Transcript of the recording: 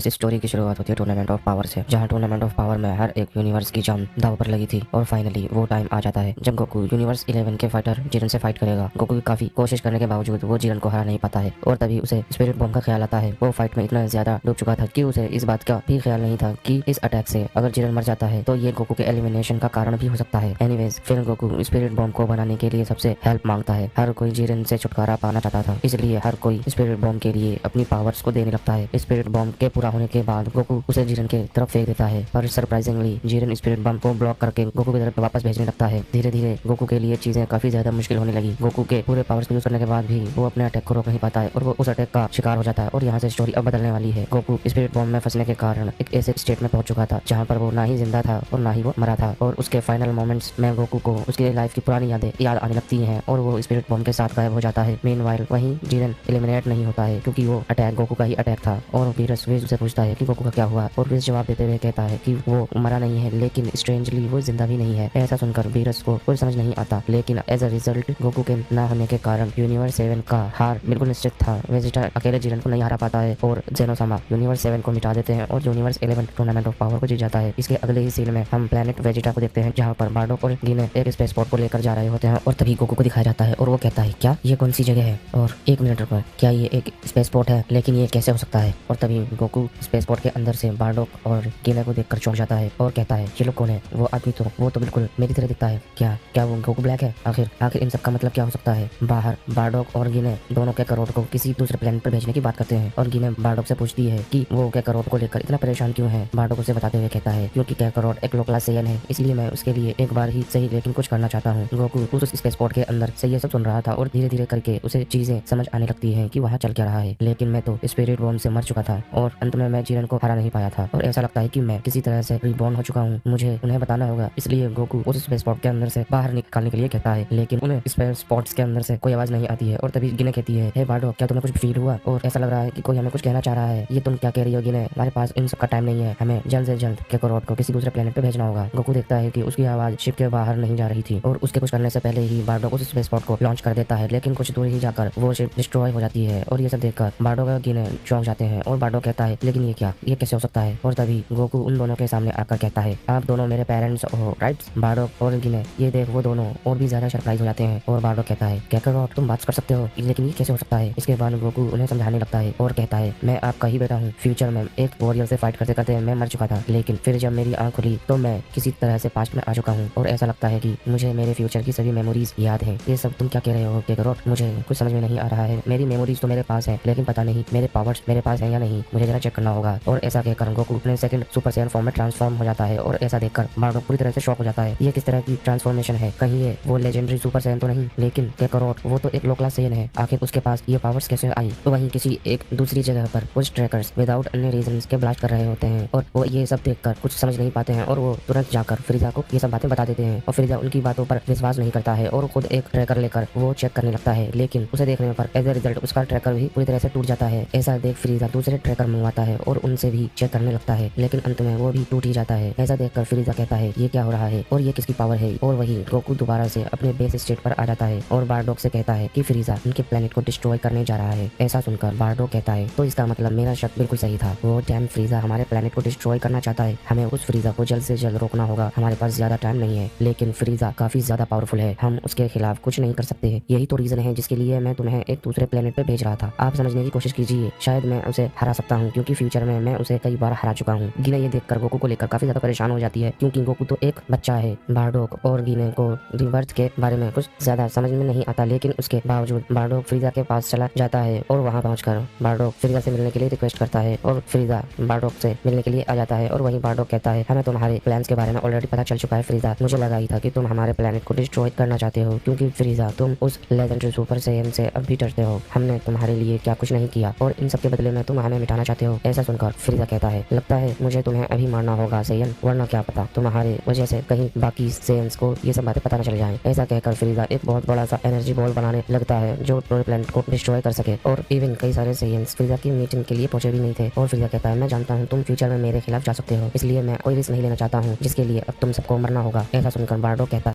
इस स्टोरी की शुरुआत होती है टूर्नामेंट ऑफ पावर से, जहां टूर्नामेंट ऑफ पावर में हर एक यूनिवर्स की जान दांव पर लगी थी। और फाइनली वो टाइम आ जाता है जब गोकू यूनिवर्स 11 के फाइटर जिरन से फाइट करेगा। गोकू की काफी कोशिश करने के बावजूद वो जिरन को हरा नहीं पाता है और तभी उसे स्पिरिट बॉम्ब का ख्याल आता है। वो फाइट में इतना ज्यादा डूब चुका था कि उसे इस बात का भी ख्याल नहीं था कि इस अटैक से अगर जिरन मर जाता है तो ये गोकू के एलिमिनेशन का कारण भी हो सकता है। एनीवेज फिर गोकू स्पिरिट बॉम्ब को बनाने के लिए सबसे हेल्प मांगता है। हर कोई जिरन से छुटकारा पाना चाहता था, इसलिए हर कोई स्पिरिट बॉम्ब के लिए अपनी पावर्स को देने लगता है। स्पिरिट बॉम्ब के पूरा होने के बाद गोकू उसे जिरन के तरफ फेंक देता है, पर सरप्राइजिंगली जिरन स्पिरिट बम को ब्लॉक करके गोकू की तरफ वापस भेजने लगता है। धीरे धीरे गोकू के लिए चीजें काफी ज्यादा मुश्किल होने लगी। गोकू के पूरे पावर्स यूज करने के बाद भी वो अपने अटैक को रोक नहीं पाता है और वो उस अटैक का शिकार हो जाता है। और यहाँ से स्टोरी अब बदलने वाली है। गोकू स्पिरिट बॉम्ब में फंसने के कारण एक ऐसे स्टेट में पहुंच चुका था जहाँ पर वो ना ही जिंदा था और ना ही वो मरा था। और उसके फाइनल मोमेंट्स में गोकू को उसकी लाइफ की पुरानी यादें याद आने लगती हैं और वो स्पिरिट बॉम्ब के साथ गायब हो जाता है। मीनवाइल वहीं जिरन एलिमिनेट नहीं होता है क्योंकि वो अटैक गोकू का ही अटैक था। और वीरस उसे पूछता है कि गोकू का क्या हुआ और वीरस जवाब देते हुए कहता है कि वो मरा नहीं है, लेकिन स्ट्रेंजली वो जिंदा भी नहीं है। ऐसा सुनकर वीरस को कुछ समझ नहीं आता, लेकिन एज अ रिजल्ट गोकू के ना होने के कारण यूनिवर्स 7 का हार बिल्कुल निश्चित था। वेजिटा अकेले जिरन को नहीं हरा पाता है और जेनोसामा यूनिवर्स 7 को मिटा देते हैं और यूनिवर्स 11 टूर्नामेंट ऑफ पावर को जीत जाता है। इसके अगले ही सीन में हम प्लेनेट वेजिटा को देखते हैं जहाँ पर बार्डोक और गिने एक स्पेस पोर्ट को लेकर जा रहे होते हैं और तभी गोकू को दिखाया जाता है और वो कहता है क्या ये कौन सी जगह है और एक मिनट रुको, क्या ये एक स्पेस पोर्ट है, लेकिन ये कैसे हो सकता है। और तभी गोकू स्पेस पोर्ट के अंदर से बार्डोक और गिने को देखकर चौंक जाता है और कहता है ये लोग कौन है। वो आदमी तो वो तो बिल्कुल मेरी तरह दिखता है, क्या क्या वो गोकू ब्लैक है। आखिर इन सब का मतलब क्या हो सकता है। बाहर बार्डोक और गिने दोनों के करोड़ को किसी दूसरे प्लेनेट पर भेजने की बात करते हैं और गिने बार्डोक से पूछती है कि वो के करोड़ को लेकर इतना परेशान क्यों है। बार्डोक उसे बताते हुए कहता है क्योंकि के करोड़ एक लो क्लास सेयन है, इसलिए मैं उसके लिए एक बार ही सही लेकिन कुछ करना चाहता हूँ। गोकू उस स्पेस पोर्ट के अंदर से ये सब सुन रहा था और धीरे धीरे करके उसे चीजें समझ आने लगती है कि वहाँ चल क्या रहा है। लेकिन मैं तो स्पिरिट बॉम्ब से मर चुका था और अंत में मैं जिरन को हरा नहीं पाया था और ऐसा लगता है कि मैं किसी तरह से रिबॉर्न हो चुका हूँ, मुझे उन्हें बताना होगा। इसलिए गोकू उस स्पेस पोर्ट के अंदर से बाहर निकालने के लिए कहता है, लेकिन उन्हें स्पेस पोर्ट्स के अंदर से कोई आवाज नहीं आती है। और तभी गिने कहती है, हे बार्डोक, क्या तुम्हें कुछ फील हुआ और ऐसा लग रहा है कि कोई हमें कुछ कहना चाह रहा है। ये तुम क्या कह रही हो गिने, हमारे पास इन सब का टाइम नहीं है, हमें जल्द से जल्द के करोड़ को किसी दूसरे प्लेनेट पे भेजना होगा। गोकू देखता है कि उसकी आवाज शिप के बाहर नहीं जा रही थी और उसके कुछ करने से पहले ही बार्डोक उस स्पेस पोर्ट को लॉन्च कर देता है, लेकिन कुछ दूर ही जाकर वो शिप डिस्ट्रॉय हो जाती है। और ये सब देखकर बार्डोक और गिने चौंक जाते हैं और बार्डोक कहता है लेकिन ये क्या, ये कैसे हो सकता है। और तभी गोकू उन दोनों के सामने आकर कहता है आप दोनों मेरे पेरेंट्स हो, राइट। बार्डोक और गिने ये देख वो दोनों और भी ज्यादा सरप्राइज हो जाते हैं और बार्डोक कहता है क्या करो तुम बात कर सकते हो, लेकिन ये कैसे हो सकता है। इसके बाद गोकू उन्हें समझाने लगता है और कहता है मैं आपका ही बेटा हूँ। फ्यूचर में एक वॉरियर से फाइट करते करते मैं मर चुका था, लेकिन फिर जब मेरी आंख खुली तो मैं किसी तरह से पास्ट में आ चुका हूँ और ऐसा लगता है कि मुझे मेरे फ्यूचर की सभी मेमोरीज याद है। ये सब तुम क्या कह रहे हो केकरोट, मुझे कुछ समझ में नहीं आ रहा है। मेरी मेमोरीज तो मेरे पास है, लेकिन पता नहीं मेरे पावर्स मेरे पास है या नहीं, मुझे जरा चेक करना होगा। और ऐसा कहकर गोकू अपने सेकंड सुपर सैयन फॉर्म में ट्रांसफॉर्म हो जाता है और ऐसा देखकर बार्डोक पूरी तरह से शॉक हो जाता है। ये किस तरह की ट्रांसफॉर्मेशन है, कहीं ये वो लेजेंडरी सुपर सैयन तो नहीं। लेकिन केकरोट वो तो एक लो क्लास सैयन है, आखिर उसके पास ये पावर्स कैसे आई। तो वहीं किसी एक दूसरी जगह पर कुछ ट्रैकर्स विदाउट अन्य रीजंस के ब्लास्ट कर रहे होते हैं और वो ये सब देखकर कुछ समझ नहीं पाते हैं और वो तुरंत जाकर फ्रीजा को ये सब बातें बता देते हैं और फ्रीजा उनकी बातों पर विश्वास नहीं करता है और खुद एक ट्रैकर लेकर वो चेक करने लगता है। लेकिन उसे देखने पर एज ए रिजल्ट उसका ट्रैकर भी पूरी तरह से टूट जाता है। ऐसा देख फ्रीजा दूसरे ट्रैकर मंगवाता है और उनसे भी चेक करने लगता है, लेकिन अंत में वो भी टूट ही जाता है। ऐसा देखकर फ्रीजा कहता है ये क्या हो रहा है और ये किसकी पावर है। और वही गोकू दोबारा से अपने बेस स्टेट पर आ जाता है और बार्डोक से कहता है कि फ्रीजा उनके प्लेनेट को डिस्ट्रॉय करने जा रहा है। ऐसा सुनकर बार्डोक कहता है तो इसका मतलब मेरा शक बिल्कुल सही था, वो डैम फ्रीजा हमारे प्लेनेट को डिस्ट्रॉय करना चाहता है। हमें उस फ्रीजा को जल्द से जल्द रोकना होगा, हमारे पास ज्यादा टाइम नहीं है। लेकिन फ्रीजा काफी ज्यादा पावरफुल है, हम उसके खिलाफ कुछ नहीं कर सकते। यही तो रीजन है जिसके लिए मैं तुम्हें एक दूसरे प्लेनेट पे भेज रहा था। आप समझने की कोशिश कीजिए, शायद मैं उसे हरा सकता हूँ क्योंकि फ्यूचर में मैं उसे कई बार हरा चुका हूँ। गिने ये देखकर गोकू को लेकर काफी ज्यादा परेशान हो जाती है क्योंकि गोकू तो एक बच्चा है। बार्डोक और गिने को रिबर्थ के बारे में कुछ ज्यादा समझ में नहीं आता, लेकिन उसके बावजूद बार्डोक फ्रीजा के पास चला जाता है और वहाँ पहुंचकर बार्डोक फ्रीजा से मिलने के लिए रिक्वेस्ट करता है और फ्रीजा बार्डोक से मिलने के लिए आ जाता है। और वहीं बार्डोक कहता है हमें तुम्हारे प्लान्स के बारे में ऑलरेडी पता चल चुका है फ्रीजा, मुझे लगा ही था कि तुम हमारे प्लेनेट को डिस्ट्रॉय करना चाहते हो क्योंकि फ्रीजा तुम उस लेजेंडरी सुपर सैयन से अब भी डरते हो। हमने तुम्हारे लिए क्या कुछ नहीं किया और इन सब के बदले में तुम हमें मिटाना चाहते हो। ऐसा सुनकर फ्रीजा कहता है लगता है मुझे तुम्हें अभी मारना होगा सैयन, वरना क्या पता तुम्हारे वजह से कहीं बाकी सैयन्स को ये सब बातें पता न चल जाए। ऐसा कहकर फ्रीजा एक बहुत बड़ा सा एनर्जी बॉल बनाने लगता है जो पूरे प्लेनेट को डिस्ट्रॉय कर सके। और इवन कई सारे सैयन्स फ्रीजा की मीटिंग के लिए पहुंचे भी नहीं थे। और फ्रीजा कहता है मैं जानता हूँ तुम फ्यूचर में मेरे खिलाफ जा सकते हो, इसलिए मैं कोई रिस्क नहीं लेना चाहता हूँ जिसके लिए अब तुम सबको मरना होगा। ऐसा सुनकर बार्डोक कहता